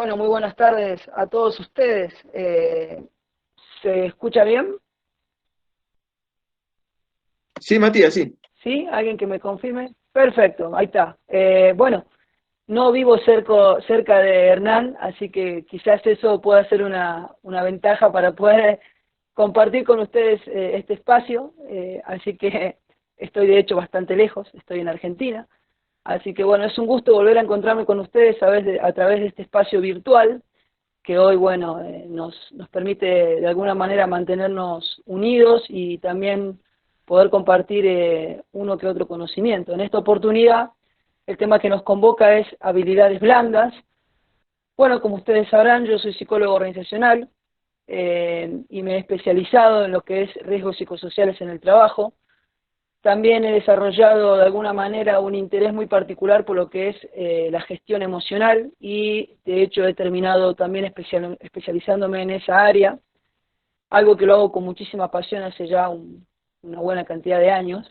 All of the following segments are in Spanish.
Bueno, muy buenas tardes a todos ustedes. ¿Se escucha bien? Sí, Matías, sí. ¿Sí? ¿Alguien que me confirme? Perfecto, ahí está. Bueno, no vivo cerca de Hernán, así que quizás eso pueda ser una ventaja para poder compartir con ustedes este espacio. Así que estoy de hecho bastante lejos, estoy en Argentina. Así que bueno, es un gusto volver a encontrarme con ustedes a través de este espacio virtual que hoy, bueno, nos permite de alguna manera mantenernos unidos y también poder compartir uno que otro conocimiento. En esta oportunidad, el tema que nos convoca es habilidades blandas. Bueno, como ustedes sabrán, yo soy psicólogo organizacional y me he especializado en lo que es riesgos psicosociales en el trabajo. También he desarrollado de alguna manera un interés muy particular por lo que es la gestión emocional y de hecho he terminado también especializándome en esa área, algo que lo hago con muchísima pasión hace ya una buena cantidad de años,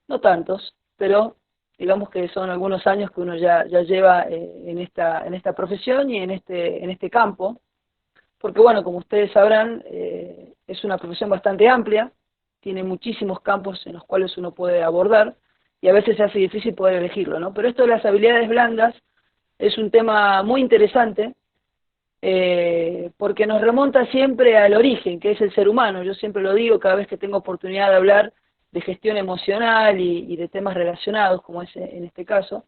no tantos, pero digamos que son algunos años que uno ya lleva en esta profesión y en este campo, porque bueno, como ustedes sabrán, es una profesión bastante amplia, tiene muchísimos campos en los cuales uno puede abordar, y a veces se hace difícil poder elegirlo, ¿no? Pero esto de las habilidades blandas es un tema muy interesante, porque nos remonta siempre al origen, que es el ser humano. Yo siempre lo digo cada vez que tengo oportunidad de hablar de gestión emocional y de temas relacionados, como es en este caso,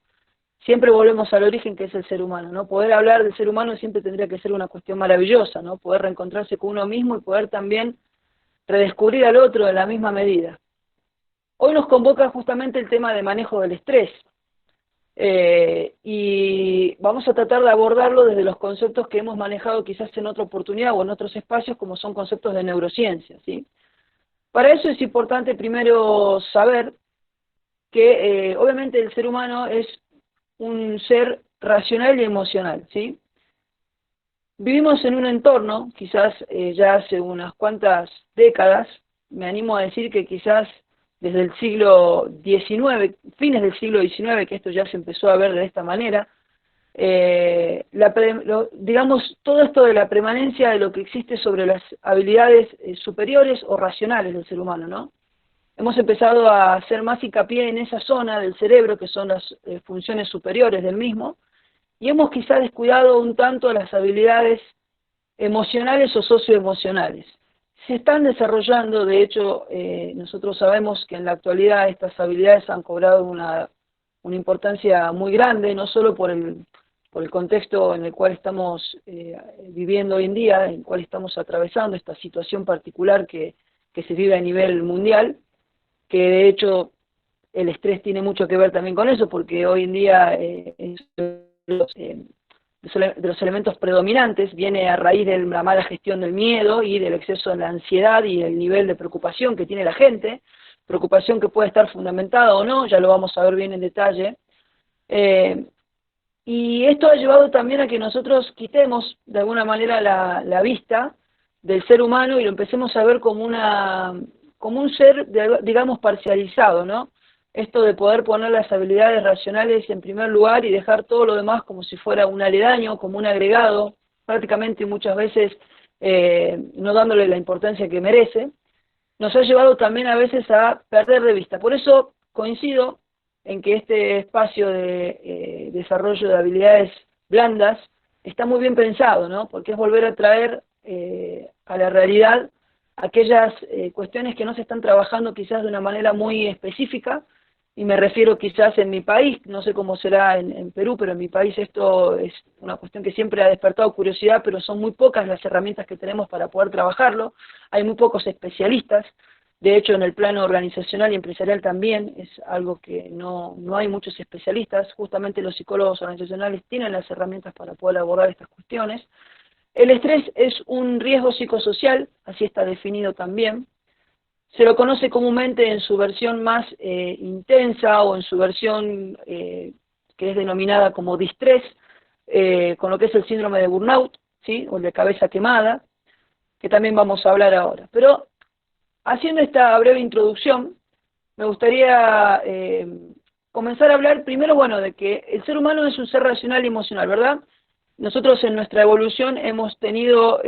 siempre volvemos al origen que es el ser humano, ¿no? Poder hablar del ser humano siempre tendría que ser una cuestión maravillosa, ¿no? Poder reencontrarse con uno mismo y poder también redescubrir al otro en la misma medida. Hoy nos convoca justamente el tema de manejo del estrés, y vamos a tratar de abordarlo desde los conceptos que hemos manejado quizás en otra oportunidad o en otros espacios, como son conceptos de neurociencia, ¿sí? Para eso es importante primero saber que obviamente el ser humano es un ser racional y emocional, ¿sí? Vivimos en un entorno, quizás ya hace unas cuantas décadas, me animo a decir que quizás desde el siglo XIX, fines del siglo XIX, que esto ya se empezó a ver de esta manera, digamos, todo esto de la permanencia de lo que existe sobre las habilidades superiores o racionales del ser humano, ¿no? Hemos empezado a hacer más hincapié en esa zona del cerebro, que son las funciones superiores del mismo, y hemos quizá descuidado un tanto las habilidades emocionales o socioemocionales. Se están desarrollando, de hecho, nosotros sabemos que en la actualidad estas habilidades han cobrado una importancia muy grande, no solo por el contexto en el cual estamos viviendo hoy en día, en el cual estamos atravesando esta situación particular que se vive a nivel mundial, que de hecho el estrés tiene mucho que ver también con eso, porque hoy en día de los elementos predominantes viene a raíz de la mala gestión del miedo y del exceso de la ansiedad y el nivel de preocupación que tiene la gente, preocupación que puede estar fundamentada o no, ya lo vamos a ver bien en detalle. Eh, y esto ha llevado también a que nosotros quitemos de alguna manera la vista del ser humano y lo empecemos a ver como un ser, digamos, parcializado, ¿no? Esto de poder poner las habilidades racionales en primer lugar y dejar todo lo demás como si fuera un aledaño, como un agregado, prácticamente muchas veces no dándole la importancia que merece, nos ha llevado también a veces a perder de vista. Por eso coincido en que este espacio de desarrollo de habilidades blandas está muy bien pensado, ¿no? Porque es volver a traer a la realidad aquellas cuestiones que no se están trabajando quizás de una manera muy específica, y me refiero quizás en mi país, no sé cómo será en Perú, pero en mi país esto es una cuestión que siempre ha despertado curiosidad, pero son muy pocas las herramientas que tenemos para poder trabajarlo, hay muy pocos especialistas. De hecho, en el plano organizacional y empresarial también es algo que no hay muchos especialistas. Justamente los psicólogos organizacionales tienen las herramientas para poder abordar estas cuestiones. El estrés es un riesgo psicosocial, así está definido también. Se lo conoce comúnmente en su versión más intensa o en su versión que es denominada como distrés, con lo que es el síndrome de burnout, ¿sí? O el de cabeza quemada, que también vamos a hablar ahora. Pero haciendo esta breve introducción, me gustaría comenzar a hablar primero, bueno, de que el ser humano es un ser racional y emocional, ¿verdad? nosotros en nuestra evolución hemos tenido,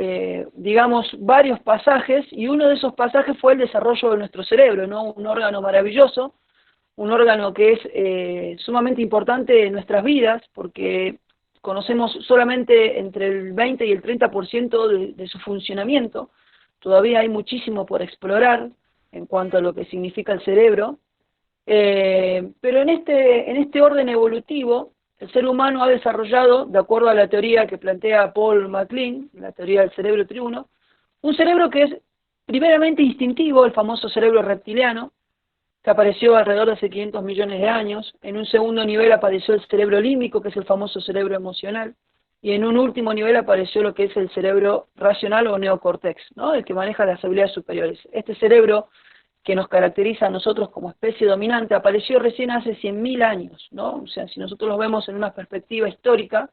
digamos, varios pasajes, y uno de esos pasajes fue el desarrollo de nuestro cerebro, ¿no? Un órgano maravilloso, un órgano que es sumamente importante en nuestras vidas, porque conocemos solamente entre el 20 y el 30% de su funcionamiento. Todavía hay muchísimo por explorar en cuanto a lo que significa el cerebro, pero en este orden evolutivo, el ser humano ha desarrollado, de acuerdo a la teoría que plantea Paul MacLean, la teoría del cerebro triuno, un cerebro que es primeramente instintivo, el famoso cerebro reptiliano, que apareció alrededor de hace 500 millones de años. En un segundo nivel apareció el cerebro límbico, que es el famoso cerebro emocional, y en un último nivel apareció lo que es el cerebro racional o neocortex, ¿no? El que maneja las habilidades superiores. Este cerebro que nos caracteriza a nosotros como especie dominante apareció recién hace 100.000 años, ¿no? O sea, si nosotros lo vemos en una perspectiva histórica,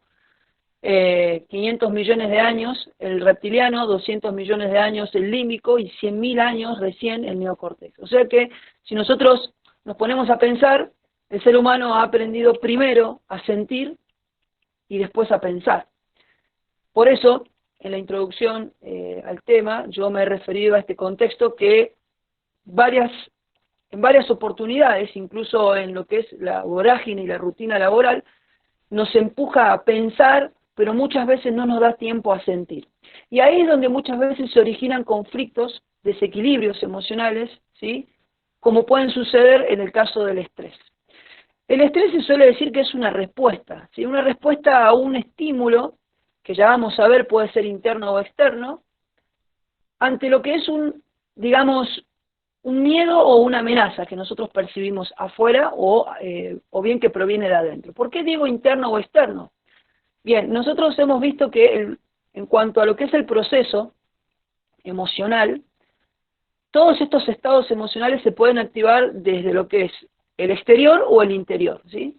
500 millones de años el reptiliano, 200 millones de años el límbico y 100.000 años recién el neocórtex. O sea que si nosotros nos ponemos a pensar, el ser humano ha aprendido primero a sentir y después a pensar. Por eso, en la introducción al tema, yo me he referido a este contexto que en varias oportunidades, incluso en lo que es la vorágine y la rutina laboral, nos empuja a pensar, pero muchas veces no nos da tiempo a sentir. Y ahí es donde muchas veces se originan conflictos, desequilibrios emocionales, ¿sí? Como pueden suceder en el caso del estrés. El estrés se suele decir que es una respuesta, ¿sí? Una respuesta a un estímulo, que ya vamos a ver puede ser interno o externo, ante lo que es digamos, un miedo o una amenaza que nosotros percibimos afuera o bien que proviene de adentro. ¿Por qué digo interno o externo? Bien, nosotros hemos visto que en cuanto a lo que es el proceso emocional, todos estos estados emocionales se pueden activar desde lo que es el exterior o el interior, ¿sí?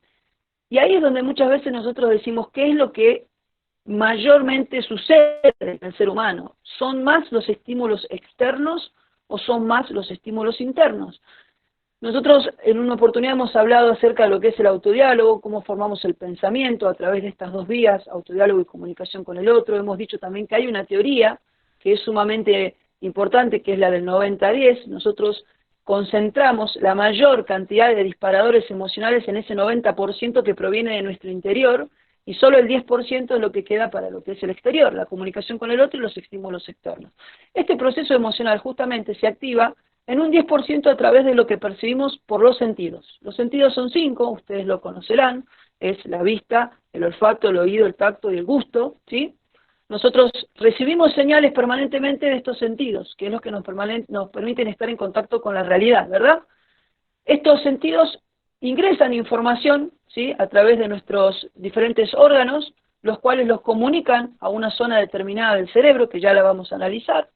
Y ahí es donde muchas veces nosotros decimos qué es lo que mayormente sucede en el ser humano. ¿Son más los estímulos externos o son más los estímulos internos? Nosotros en una oportunidad hemos hablado acerca de lo que es el autodiálogo, cómo formamos el pensamiento a través de estas dos vías, autodiálogo y comunicación con el otro. Hemos dicho también que hay una teoría que es sumamente importante, que es la del 90-10. Nosotros concentramos la mayor cantidad de disparadores emocionales en ese 90% que proviene de nuestro interior, y solo el 10% es lo que queda para lo que es el exterior, la comunicación con el otro y los estímulos externos. Este proceso emocional justamente se activa en un 10% a través de lo que percibimos por los sentidos. Los sentidos son 5, ustedes lo conocerán, es la vista, el olfato, el oído, el tacto y el gusto, ¿sí? Nosotros recibimos señales permanentemente de estos sentidos, que es lo que nos permiten estar en contacto con la realidad, ¿verdad? Estos sentidos ingresan información, ¿sí?, a través de nuestros diferentes órganos, los cuales los comunican a una zona determinada del cerebro, que ya la vamos a analizar.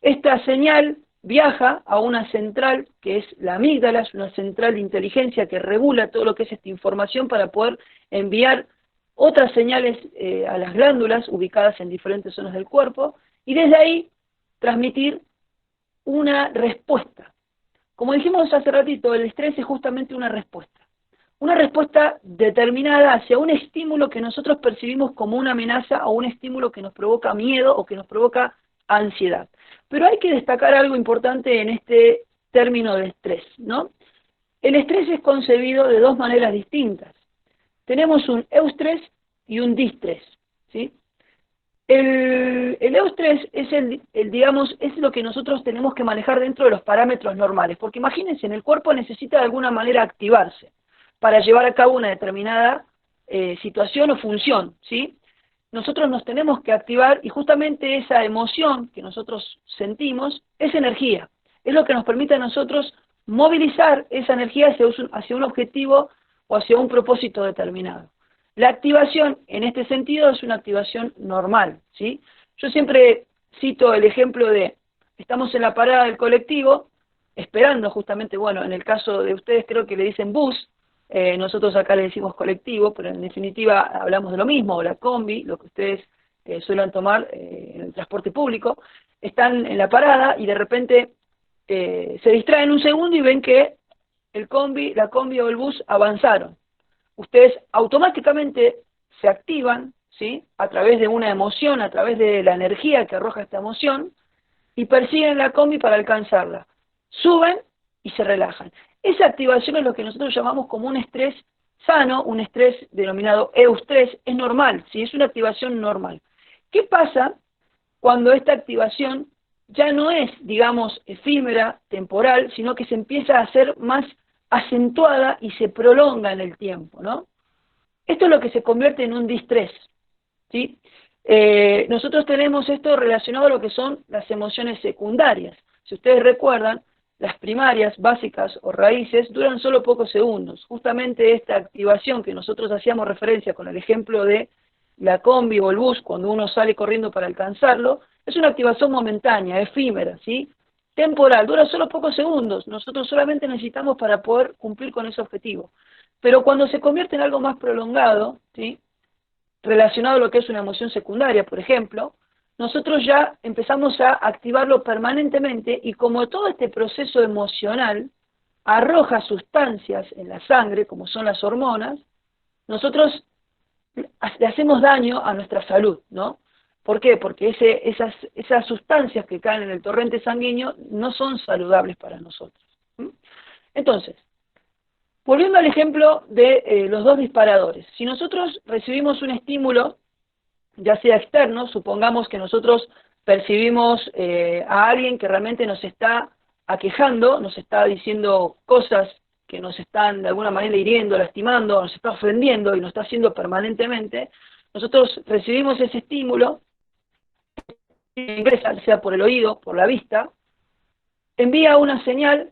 Esta señal viaja a una central, que es la amígdala, es una central de inteligencia que regula todo lo que es esta información para poder enviar otras señales a las glándulas ubicadas en diferentes zonas del cuerpo, y desde ahí transmitir una respuesta. Como dijimos hace ratito, el estrés es justamente una respuesta determinada hacia un estímulo que nosotros percibimos como una amenaza o un estímulo que nos provoca miedo o que nos provoca ansiedad. Pero hay que destacar algo importante en este término de estrés, ¿no? El estrés es concebido de dos maneras distintas. Tenemos un eustrés y un distrés, ¿sí? El eustrés es digamos, es lo que nosotros tenemos que manejar dentro de los parámetros normales, porque imagínense, en el cuerpo necesita de alguna manera activarse para llevar a cabo una determinada situación o función, ¿sí? Nosotros nos tenemos que activar y justamente esa emoción que nosotros sentimos es energía, es lo que nos permite a nosotros movilizar esa energía hacia un objetivo o hacia un propósito determinado. La activación, en este sentido, es una activación normal, ¿sí? Yo siempre cito el ejemplo de, estamos en la parada del colectivo, esperando justamente, bueno, en el caso de ustedes creo que le dicen bus, nosotros acá le decimos colectivo, pero en definitiva hablamos de lo mismo, o la combi, lo que ustedes suelen tomar en el transporte público. Están en la parada y de repente se distraen un segundo y ven que la combi o el bus avanzaron. Ustedes automáticamente se activan, ¿sí? A través de una emoción, a través de la energía que arroja esta emoción, y persiguen la combi para alcanzarla. Suben y se relajan. Esa activación es lo que nosotros llamamos como un estrés sano, un estrés denominado eustrés, es normal, ¿sí? Es una activación normal. ¿Qué pasa cuando esta activación ya no es, digamos, efímera, temporal, sino que se empieza a hacer más acentuada y se prolonga en el tiempo, ¿no? Esto es lo que se convierte en un distrés, ¿sí? Nosotros tenemos esto relacionado a lo que son las emociones secundarias. Si ustedes recuerdan, las primarias, básicas o raíces duran solo pocos segundos. Justamente esta activación que nosotros hacíamos referencia con el ejemplo de la combi o el bus, cuando uno sale corriendo para alcanzarlo, es una activación momentánea, efímera, ¿sí? Temporal, dura solo pocos segundos. Nosotros solamente necesitamos para poder cumplir con ese objetivo. Pero cuando se convierte en algo más prolongado, ¿sí? Relacionado a lo que es una emoción secundaria, por ejemplo, nosotros ya empezamos a activarlo permanentemente y como todo este proceso emocional arroja sustancias en la sangre, como son las hormonas, nosotros le hacemos daño a nuestra salud, ¿no? ¿Por qué? Porque esas sustancias que caen en el torrente sanguíneo no son saludables para nosotros. ¿Mm? Entonces, volviendo al ejemplo de los dos disparadores, si nosotros recibimos un estímulo, ya sea externo, supongamos que nosotros percibimos a alguien que realmente nos está aquejando, nos está diciendo cosas que nos están de alguna manera hiriendo, lastimando, nos está ofendiendo y nos está haciendo permanentemente, nosotros recibimos ese estímulo, ingresa, sea por el oído, por la vista, envía una señal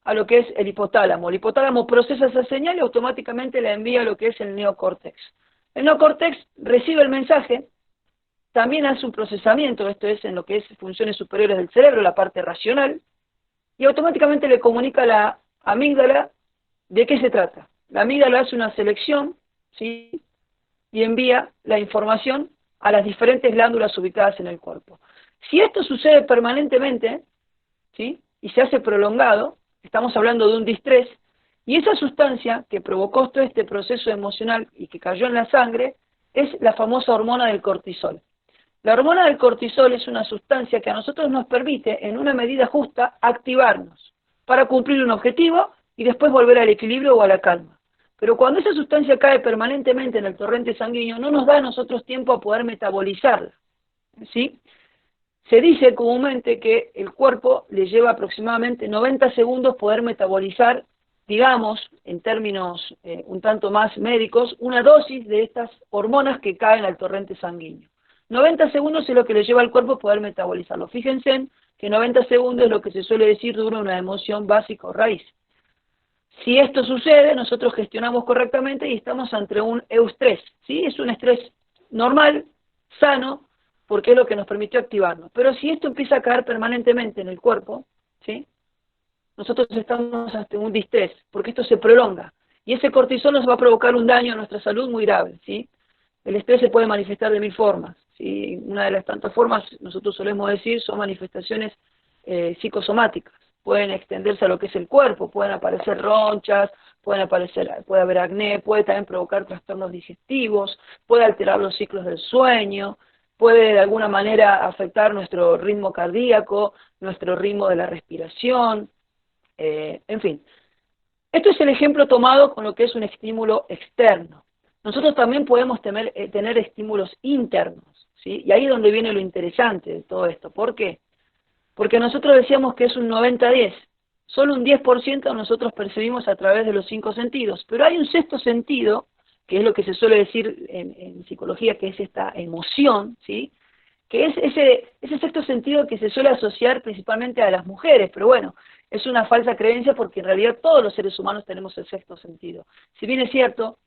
a lo que es el hipotálamo. El hipotálamo procesa esa señal y automáticamente la envía a lo que es el neocórtex. El neocórtex recibe el mensaje, también hace un procesamiento, esto es en lo que es funciones superiores del cerebro, la parte racional, y automáticamente le comunica a la amígdala de qué se trata. La amígdala hace una selección, ¿sí? Y envía la información a las diferentes glándulas ubicadas en el cuerpo. Si esto sucede permanentemente, ¿sí? Y se hace prolongado, estamos hablando de un distrés, y esa sustancia que provocó todo este proceso emocional y que cayó en la sangre es la famosa hormona del cortisol. La hormona del cortisol es una sustancia que a nosotros nos permite, en una medida justa, activarnos para cumplir un objetivo y después volver al equilibrio o a la calma. Pero cuando esa sustancia cae permanentemente en el torrente sanguíneo, no nos da a nosotros tiempo a poder metabolizarla, ¿sí? Se dice comúnmente que el cuerpo le lleva aproximadamente 90 segundos poder metabolizar, digamos, en términos un tanto más médicos, una dosis de estas hormonas que caen al torrente sanguíneo. 90 segundos es lo que le lleva al cuerpo poder metabolizarlo. Fíjense que 90 segundos es lo que se suele decir dura una emoción básica o raíz. Si esto sucede, nosotros gestionamos correctamente y estamos ante un eustrés, ¿sí? Es un estrés normal, sano, porque es lo que nos permitió activarnos. Pero si esto empieza a caer permanentemente en el cuerpo, ¿sí? Nosotros estamos ante un distrés, porque esto se prolonga. Y ese cortisol nos va a provocar un daño a nuestra salud muy grave, ¿sí? El estrés se puede manifestar de mil formas, ¿sí? Una de las tantas formas, nosotros solemos decir, son manifestaciones psicosomáticas. Pueden extenderse a lo que es el cuerpo, pueden aparecer ronchas, puede haber acné, puede también provocar trastornos digestivos, puede alterar los ciclos del sueño, puede de alguna manera afectar nuestro ritmo cardíaco, nuestro ritmo de la respiración, en fin. Esto es el ejemplo tomado con lo que es un estímulo externo. Nosotros también podemos tener estímulos internos, ¿sí? Y ahí es donde viene lo interesante de todo esto. ¿Por qué? Porque nosotros decíamos que es un 90-10. Solo un 10% nosotros percibimos a través de los 5 sentidos. Pero hay un sexto sentido, que es lo que se suele decir en psicología, que es esta emoción, ¿sí? Que es ese sexto sentido que se suele asociar principalmente a las mujeres, pero bueno, es una falsa creencia porque en realidad todos los seres humanos tenemos el sexto sentido. Si bien es cierto,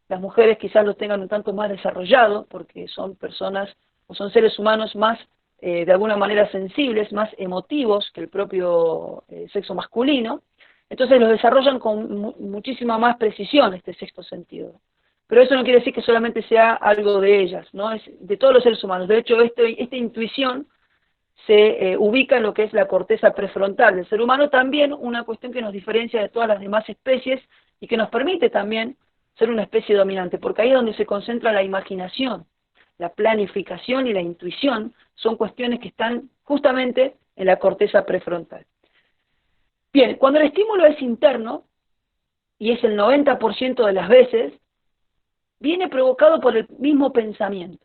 las mujeres quizás lo tengan un tanto más desarrollado, porque son personas o son seres humanos más, de alguna manera sensibles, más emotivos que el propio sexo masculino, entonces los desarrollan con muchísima más precisión este sexto sentido. Pero eso no quiere decir que solamente sea algo de ellas, ¿no? Es de todos los seres humanos. De hecho, esta intuición se ubica en lo que es la corteza prefrontal del ser humano, también una cuestión que nos diferencia de todas las demás especies y que nos permite también ser una especie dominante, porque ahí es donde se concentra la imaginación. la planificación y la intuición son cuestiones que están justamente en la corteza prefrontal. Bien, cuando el estímulo es interno, y es el 90% de las veces, viene provocado por el mismo pensamiento.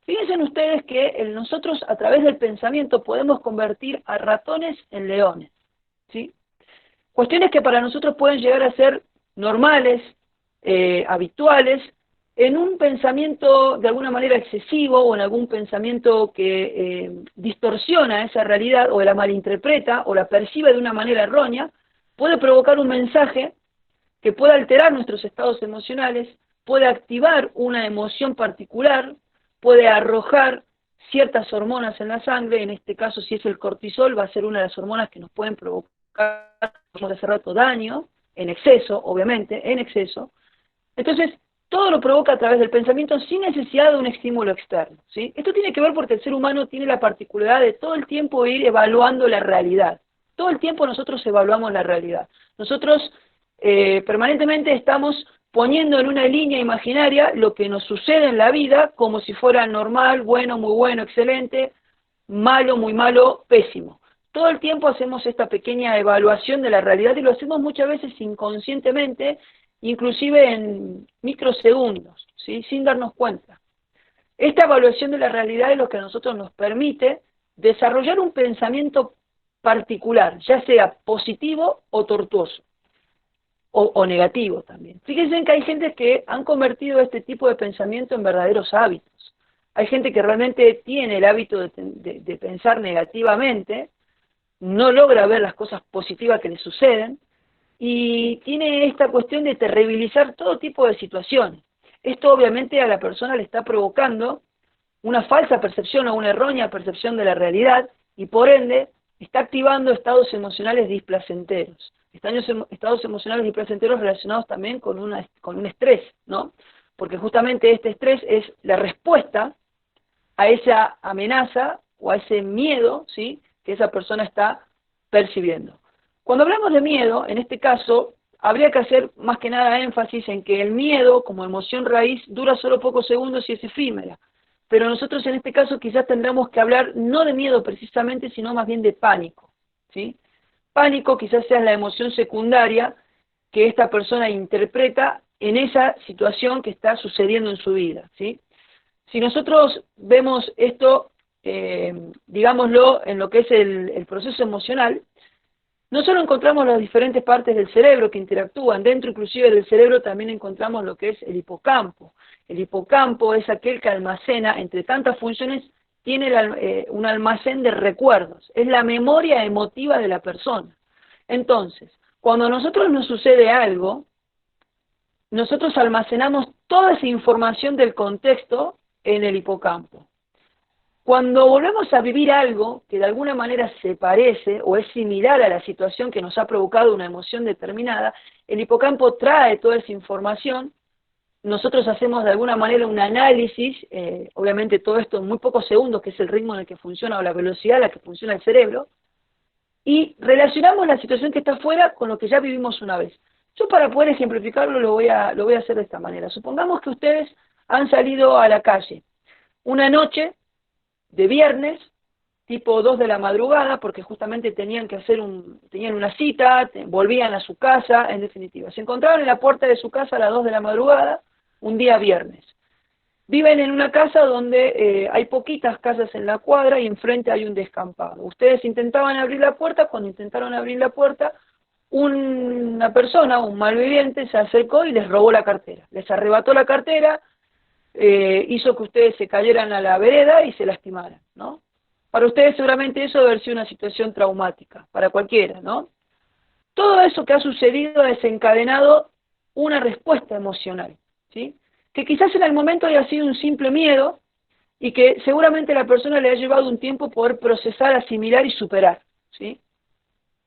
Fíjense ustedes que nosotros a través del pensamiento podemos convertir a ratones en leones, ¿sí? Cuestiones que para nosotros pueden llegar a ser normales, habituales, en un pensamiento de alguna manera excesivo o en algún pensamiento que distorsiona esa realidad o la malinterpreta o la percibe de una manera errónea, puede provocar un mensaje que puede alterar nuestros estados emocionales, puede activar una emoción particular, puede arrojar ciertas hormonas en la sangre, en este caso si es el cortisol va a ser una de las hormonas que nos pueden provocar, como hace rato, daño, en exceso, obviamente, en exceso. Entonces, todo lo provoca a través del pensamiento sin necesidad de un estímulo externo, ¿sí? Esto tiene que ver porque el ser humano tiene la particularidad de todo el tiempo ir evaluando la realidad. Todo el tiempo nosotros evaluamos la realidad. Nosotros permanentemente estamos poniendo en una línea imaginaria lo que nos sucede en la vida como si fuera normal, bueno, muy bueno, excelente, malo, muy malo, pésimo. Todo el tiempo hacemos esta pequeña evaluación de la realidad y lo hacemos muchas veces inconscientemente, inclusive en microsegundos, ¿sí? Sin darnos cuenta. Esta evaluación de la realidad es lo que a nosotros nos permite desarrollar un pensamiento particular, ya sea positivo o tortuoso. O negativo también. Fíjense que hay gente que han convertido este tipo de pensamiento en verdaderos hábitos. Hay gente que realmente tiene el hábito de pensar negativamente, no logra ver las cosas positivas que le suceden, y tiene esta cuestión de terribilizar todo tipo de situaciones. Esto obviamente a la persona le está provocando una falsa percepción o una errónea percepción de la realidad, y por ende está activando estados emocionales displacenteros. Estados emocionales displacenteros relacionados también con un estrés, ¿no? Porque justamente este estrés es la respuesta a esa amenaza o a ese miedo, ¿sí?, que esa persona está percibiendo. Cuando hablamos de miedo, en este caso, habría que hacer más que nada énfasis en que el miedo, como emoción raíz, dura solo pocos segundos y es efímera. Pero nosotros en este caso quizás tendremos que hablar no de miedo precisamente, sino más bien de pánico, ¿sí? Pánico quizás sea la emoción secundaria que esta persona interpreta en esa situación que está sucediendo en su vida, ¿sí? Si nosotros vemos esto, digámoslo, en lo que es el proceso emocional, no solo encontramos las diferentes partes del cerebro que interactúan, dentro inclusive del cerebro también encontramos lo que es el hipocampo. El hipocampo es aquel que almacena, entre tantas funciones, tiene un almacén de recuerdos, es la memoria emotiva de la persona. Entonces, cuando a nosotros nos sucede algo, nosotros almacenamos toda esa información del contexto en el hipocampo. Cuando volvemos a vivir algo que de alguna manera se parece o es similar a la situación que nos ha provocado una emoción determinada, el hipocampo trae toda esa información, nosotros hacemos de alguna manera un análisis, obviamente todo esto en muy pocos segundos, que es el ritmo en el que funciona o la velocidad a la que funciona el cerebro, y relacionamos la situación que está afuera con lo que ya vivimos una vez. Yo para poder ejemplificarlo lo voy a hacer de esta manera. Supongamos que ustedes han salido a la calle una noche de viernes, tipo 2 de la madrugada, porque justamente tenían una cita, volvían a su casa, en definitiva. Se encontraron en la puerta de su casa a las 2 de la madrugada, un día viernes. Viven en una casa donde hay poquitas casas en la cuadra y enfrente hay un descampado. Ustedes intentaban abrir la puerta, cuando intentaron abrir la puerta, una persona, un malviviente, se acercó y les robó la cartera. Les arrebató la cartera, hizo que ustedes se cayeran a la vereda y se lastimaran, ¿no? Para ustedes seguramente eso debe haber sido una situación traumática, para cualquiera, ¿no? Todo eso que ha sucedido ha desencadenado una respuesta emocional, ¿sí?, que quizás en el momento haya sido un simple miedo y que seguramente a la persona le ha llevado un tiempo poder procesar, asimilar y superar, ¿sí?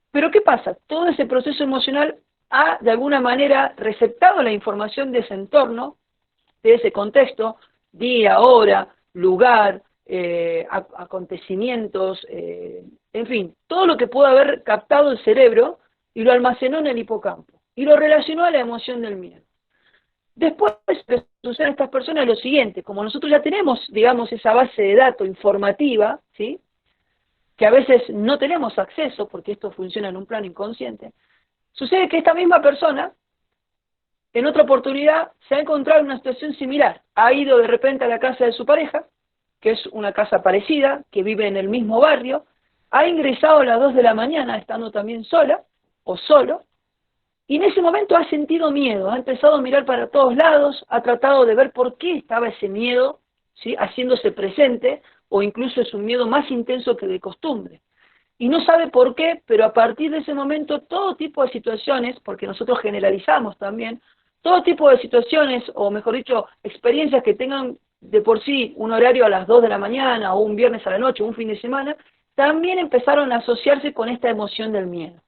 Pero ¿qué pasa? Todo ese proceso emocional ha de alguna manera receptado la información de ese entorno, de ese contexto, día, hora, lugar, acontecimientos, en fin, todo lo que pudo haber captado el cerebro y lo almacenó en el hipocampo y lo relacionó a la emoción del miedo. Después, lo que sucede a estas personas es lo siguiente: como nosotros ya tenemos, digamos, esa base de datos informativa, ¿sí?, que a veces no tenemos acceso, porque esto funciona en un plano inconsciente, sucede que esta misma persona, en otra oportunidad, se ha encontrado en una situación similar. Ha ido de repente a la casa de su pareja, que es una casa parecida, que vive en el mismo barrio, ha ingresado a las 2 de la mañana, estando también sola, o solo, y en ese momento ha sentido miedo, ha empezado a mirar para todos lados, ha tratado de ver por qué estaba ese miedo, ¿sí?, haciéndose presente, o incluso es un miedo más intenso que de costumbre. Y no sabe por qué, pero a partir de ese momento todo tipo de situaciones, porque nosotros generalizamos también, todo tipo de situaciones, o mejor dicho, experiencias que tengan de por sí un horario a las 2 de la mañana, o un viernes a la noche, o un fin de semana, también empezaron a asociarse con esta emoción del miedo.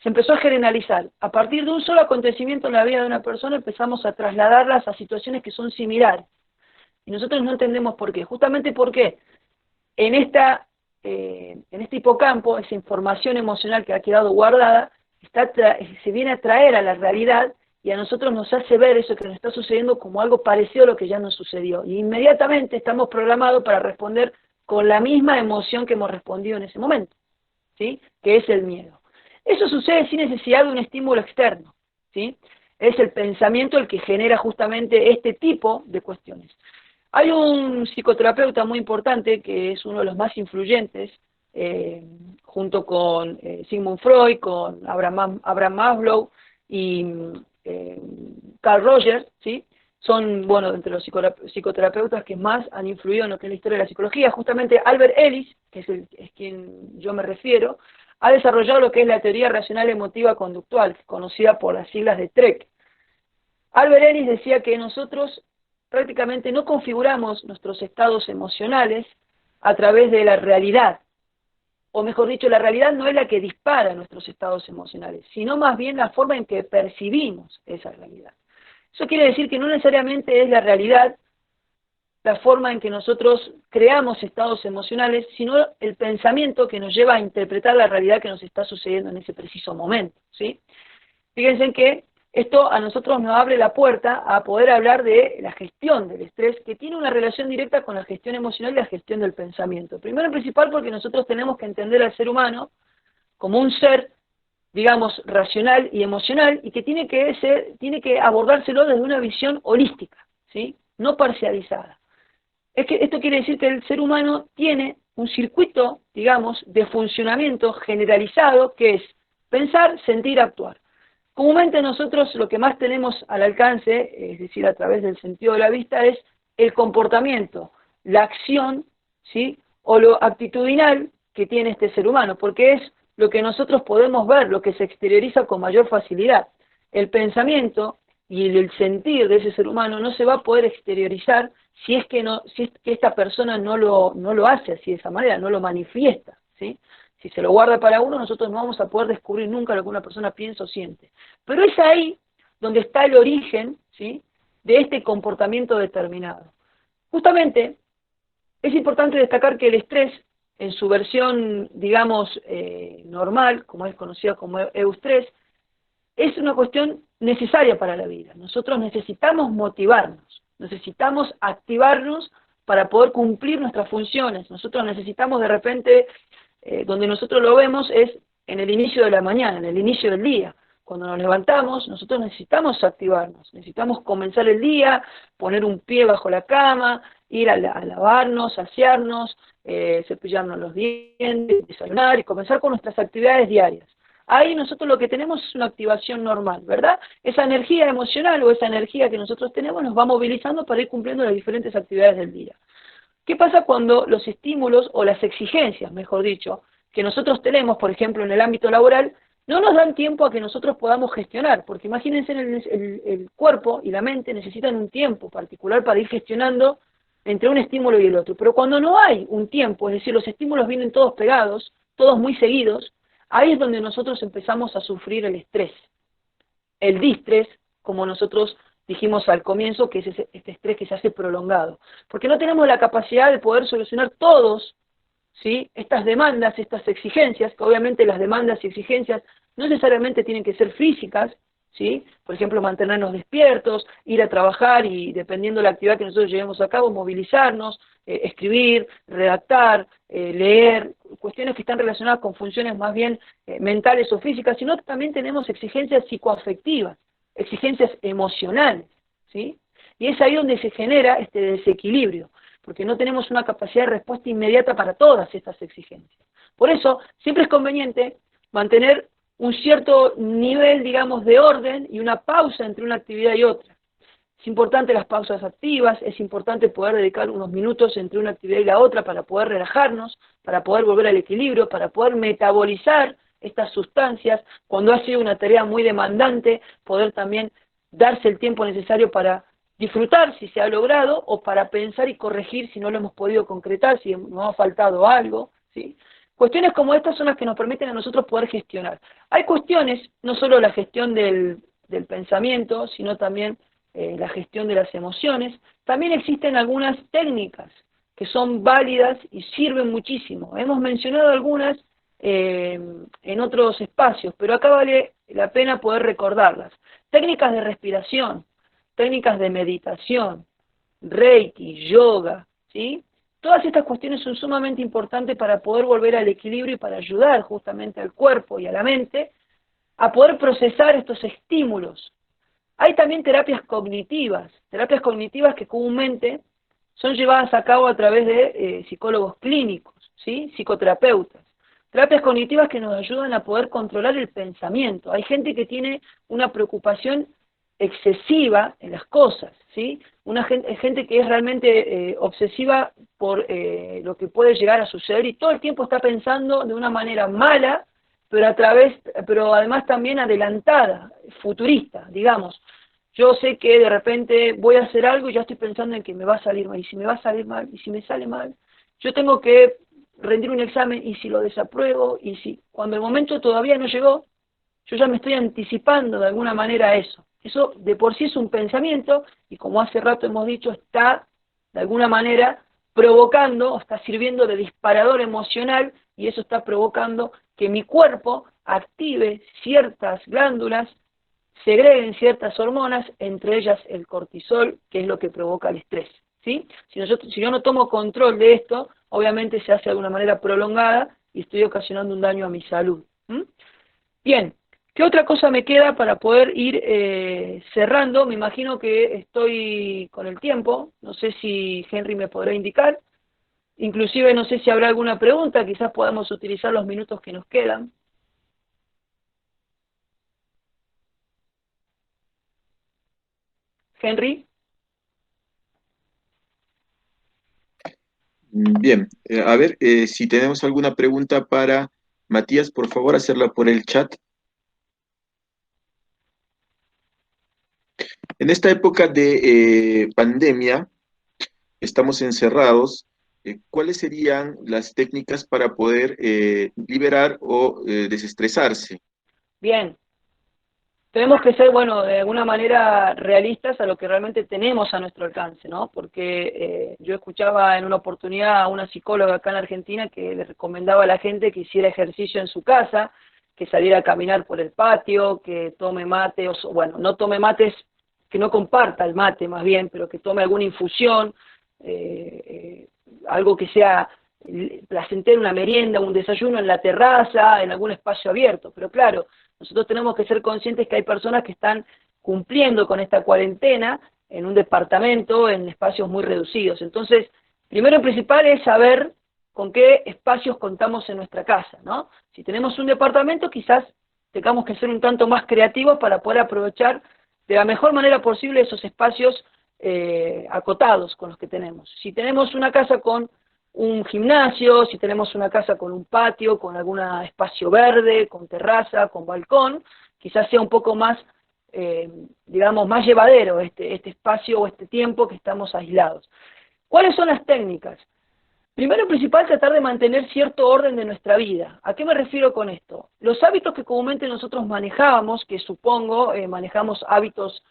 Se empezó a generalizar. A partir de un solo acontecimiento en la vida de una persona empezamos a trasladarlas a situaciones que son similares. Y nosotros no entendemos por qué. Justamente porque en este hipocampo, esa información emocional que ha quedado guardada, se viene a traer a la realidad y a nosotros nos hace ver eso que nos está sucediendo como algo parecido a lo que ya nos sucedió. Y inmediatamente estamos programados para responder con la misma emoción que hemos respondido en ese momento, ¿sí?, que es el miedo. Eso sucede sin necesidad de un estímulo externo, ¿sí? Es el pensamiento el que genera justamente este tipo de cuestiones. Hay un psicoterapeuta muy importante que es uno de los más influyentes, junto con Sigmund Freud, con Abraham Maslow y Carl Rogers, ¿sí? Son, bueno, entre los psicoterapeutas que más han influido en lo que es la historia de la psicología. Justamente Albert Ellis, que es quien yo me refiero, ha desarrollado lo que es la teoría racional emotiva conductual, conocida por las siglas de TREC. Albert Ellis decía que nosotros prácticamente no configuramos nuestros estados emocionales a través de la realidad, o mejor dicho, la realidad no es la que dispara nuestros estados emocionales, sino más bien la forma en que percibimos esa realidad. Eso quiere decir que no necesariamente es la realidad la forma en que nosotros creamos estados emocionales, sino el pensamiento que nos lleva a interpretar la realidad que nos está sucediendo en ese preciso momento, ¿sí? Fíjense que esto a nosotros nos abre la puerta a poder hablar de la gestión del estrés, que tiene una relación directa con la gestión emocional y la gestión del pensamiento. Primero y principal porque nosotros tenemos que entender al ser humano como un ser, digamos, racional y emocional, y que tiene que abordárselo desde una visión holística, ¿sí?, no parcializada. Es que esto quiere decir que el ser humano tiene un circuito, digamos, de funcionamiento generalizado, que es pensar, sentir, actuar. Comúnmente nosotros lo que más tenemos al alcance, es decir, a través del sentido de la vista, es el comportamiento, la acción, ¿sí?, o lo actitudinal que tiene este ser humano, porque es lo que nosotros podemos ver, lo que se exterioriza con mayor facilidad. El pensamiento y el sentir de ese ser humano no se va a poder exteriorizar si es que esta persona no lo hace así de esa manera, no lo manifiesta, ¿sí? Si se lo guarda para uno, nosotros no vamos a poder descubrir nunca lo que una persona piensa o siente. Pero es ahí donde está el origen, ¿sí?, de este comportamiento determinado. Justamente, es importante destacar que el estrés, en su versión, digamos, normal, como es conocida como eustrés, es una cuestión necesaria para la vida. Nosotros necesitamos motivarnos, necesitamos activarnos para poder cumplir nuestras funciones. Nosotros necesitamos de repente, donde nosotros lo vemos es en el inicio de la mañana, en el inicio del día. Cuando nos levantamos, nosotros necesitamos activarnos, necesitamos comenzar el día, poner un pie bajo la cama, ir a lavarnos, asearnos, cepillarnos los dientes, desayunar y comenzar con nuestras actividades diarias. Ahí nosotros lo que tenemos es una activación normal, ¿verdad? Esa energía emocional o esa energía que nosotros tenemos nos va movilizando para ir cumpliendo las diferentes actividades del día. ¿Qué pasa cuando los estímulos o las exigencias, mejor dicho, que nosotros tenemos, por ejemplo, en el ámbito laboral, no nos dan tiempo a que nosotros podamos gestionar? Porque imagínense, el cuerpo y la mente necesitan un tiempo particular para ir gestionando entre un estímulo y el otro. Pero cuando no hay un tiempo, es decir, los estímulos vienen todos pegados, todos muy seguidos, ahí es donde nosotros empezamos a sufrir el estrés, el distrés, como nosotros dijimos al comienzo, que es este estrés que se hace prolongado. Porque no tenemos la capacidad de poder solucionar todos, ¿sí?, estas demandas, estas exigencias, que obviamente las demandas y exigencias no necesariamente tienen que ser físicas, ¿sí? Por ejemplo, mantenernos despiertos, ir a trabajar y, dependiendo de la actividad que nosotros llevemos a cabo, movilizarnos, escribir, redactar, leer, cuestiones que están relacionadas con funciones más bien mentales o físicas, sino que también tenemos exigencias psicoafectivas, exigencias emocionales, ¿sí? Y es ahí donde se genera este desequilibrio, porque no tenemos una capacidad de respuesta inmediata para todas estas exigencias. Por eso, siempre es conveniente mantener un cierto nivel, digamos, de orden y una pausa entre una actividad y otra. Es importante las pausas activas, es importante poder dedicar unos minutos entre una actividad y la otra para poder relajarnos, para poder volver al equilibrio, para poder metabolizar estas sustancias. Cuando ha sido una tarea muy demandante, poder también darse el tiempo necesario para disfrutar si se ha logrado o para pensar y corregir si no lo hemos podido concretar, si nos ha faltado algo, ¿sí? Cuestiones como estas son las que nos permiten a nosotros poder gestionar. Hay cuestiones, no solo la gestión del pensamiento, sino también la gestión de las emociones. También existen algunas técnicas que son válidas y sirven muchísimo. Hemos mencionado algunas en otros espacios, pero acá vale la pena poder recordarlas. Técnicas de respiración, técnicas de meditación, reiki, yoga, ¿sí? Todas estas cuestiones son sumamente importantes para poder volver al equilibrio y para ayudar justamente al cuerpo y a la mente a poder procesar estos estímulos. Hay también terapias cognitivas que comúnmente son llevadas a cabo a través de psicólogos clínicos, ¿sí? Psicoterapeutas. Terapias cognitivas que nos ayudan a poder controlar el pensamiento. Hay gente que tiene una preocupación excesiva en las cosas, ¿sí? Gente que es realmente obsesiva por lo que puede llegar a suceder y todo el tiempo está pensando de una manera mala, pero además también adelantada, futurista, digamos. Yo sé que de repente voy a hacer algo y ya estoy pensando en que me va a salir mal, y si me va a salir mal, y si me sale mal, yo tengo que rendir un examen, y si lo desapruebo, y si cuando el momento todavía no llegó, yo ya me estoy anticipando de alguna manera a eso. Eso de por sí es un pensamiento, y como hace rato hemos dicho, está de alguna manera provocando, o está sirviendo de disparador emocional, y eso está provocando que mi cuerpo active ciertas glándulas, segreguen ciertas hormonas, entre ellas el cortisol, que es lo que provoca el estrés, ¿sí? Si yo no tomo control de esto, obviamente se hace de alguna manera prolongada y estoy ocasionando un daño a mi salud. Bien, ¿qué otra cosa me queda para poder ir cerrando? Me imagino que estoy con el tiempo, no sé si Henry me podrá indicar, inclusive no sé si habrá alguna pregunta, quizás podamos utilizar los minutos que nos quedan. Henry. Bien, a ver, si tenemos alguna pregunta para Matías, por favor, hacerla por el chat. En esta época de pandemia, estamos encerrados. ¿Cuáles serían las técnicas para poder liberar o desestresarse? Bien, tenemos que ser, bueno, de alguna manera realistas a lo que realmente tenemos a nuestro alcance, ¿no? Porque yo escuchaba en una oportunidad a una psicóloga acá en Argentina que le recomendaba a la gente que hiciera ejercicio en su casa, que saliera a caminar por el patio, que tome mate, bueno, no tome mates, que no comparta el mate más bien, pero que tome alguna infusión, algo que sea placentero, una merienda, un desayuno en la terraza, en algún espacio abierto. Pero claro, nosotros tenemos que ser conscientes que hay personas que están cumpliendo con esta cuarentena en un departamento, en espacios muy reducidos. Entonces, primero y principal es saber con qué espacios contamos en nuestra casa, ¿no? Si tenemos un departamento, quizás tengamos que ser un tanto más creativos para poder aprovechar de la mejor manera posible esos espacios acotados con los que tenemos. Si tenemos una casa con un gimnasio, si tenemos una casa con un patio, con algún espacio verde, con terraza, con balcón, quizás sea un poco más, digamos, más llevadero este espacio o este tiempo que estamos aislados. ¿Cuáles son las técnicas? Primero y principal, tratar de mantener cierto orden de nuestra vida. ¿A qué me refiero con esto? Los hábitos que comúnmente nosotros manejábamos, que supongo manejamos hábitos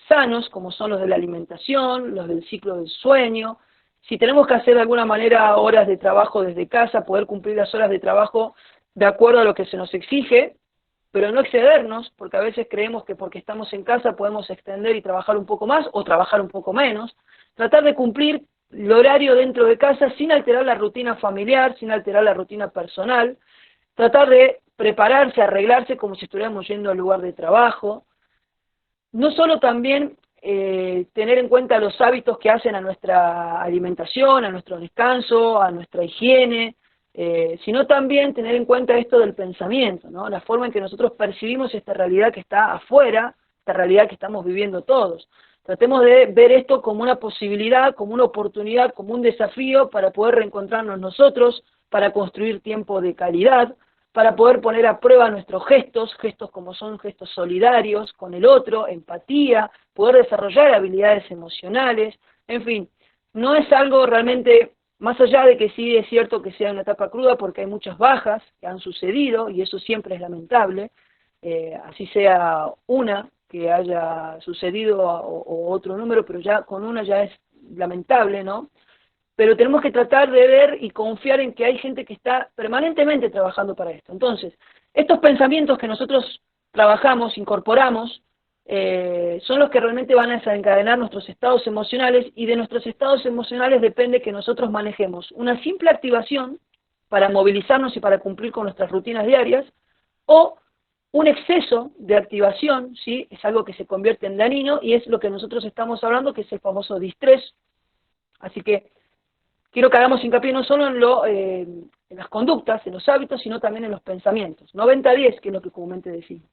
sanos, como son los de la alimentación, los del ciclo del sueño. Si tenemos que hacer de alguna manera horas de trabajo desde casa, poder cumplir las horas de trabajo de acuerdo a lo que se nos exige, pero no excedernos, porque a veces creemos que porque estamos en casa podemos extender y trabajar un poco más o trabajar un poco menos. Tratar de cumplir el horario dentro de casa sin alterar la rutina familiar, sin alterar la rutina personal. Tratar de prepararse, arreglarse como si estuviéramos yendo al lugar de trabajo. No solo también tener en cuenta los hábitos que hacen a nuestra alimentación, a nuestro descanso, a nuestra higiene, sino también tener en cuenta esto del pensamiento, ¿no? La forma en que nosotros percibimos esta realidad que está afuera, esta realidad que estamos viviendo todos. Tratemos de ver esto como una posibilidad, como una oportunidad, como un desafío para poder reencontrarnos nosotros, para construir tiempo de calidad, para poder poner a prueba nuestros gestos, gestos como son gestos solidarios con el otro, empatía, poder desarrollar habilidades emocionales, en fin, no es algo realmente, más allá de que sí es cierto que sea una etapa cruda porque hay muchas bajas que han sucedido y eso siempre es lamentable, así sea una que haya sucedido o otro número, pero ya con una ya es lamentable, ¿no? Pero tenemos que tratar de ver y confiar en que hay gente que está permanentemente trabajando para esto. Entonces, estos pensamientos que nosotros trabajamos, incorporamos, son los que realmente van a desencadenar nuestros estados emocionales, y de nuestros estados emocionales depende que nosotros manejemos una simple activación para movilizarnos y para cumplir con nuestras rutinas diarias, o un exceso de activación, ¿sí? Es algo que se convierte en dañino y es lo que nosotros estamos hablando, que es el famoso distrés. Así que quiero que hagamos hincapié no solo en las conductas, en los hábitos, sino también en los pensamientos. 90-10, que es lo que comúnmente decimos.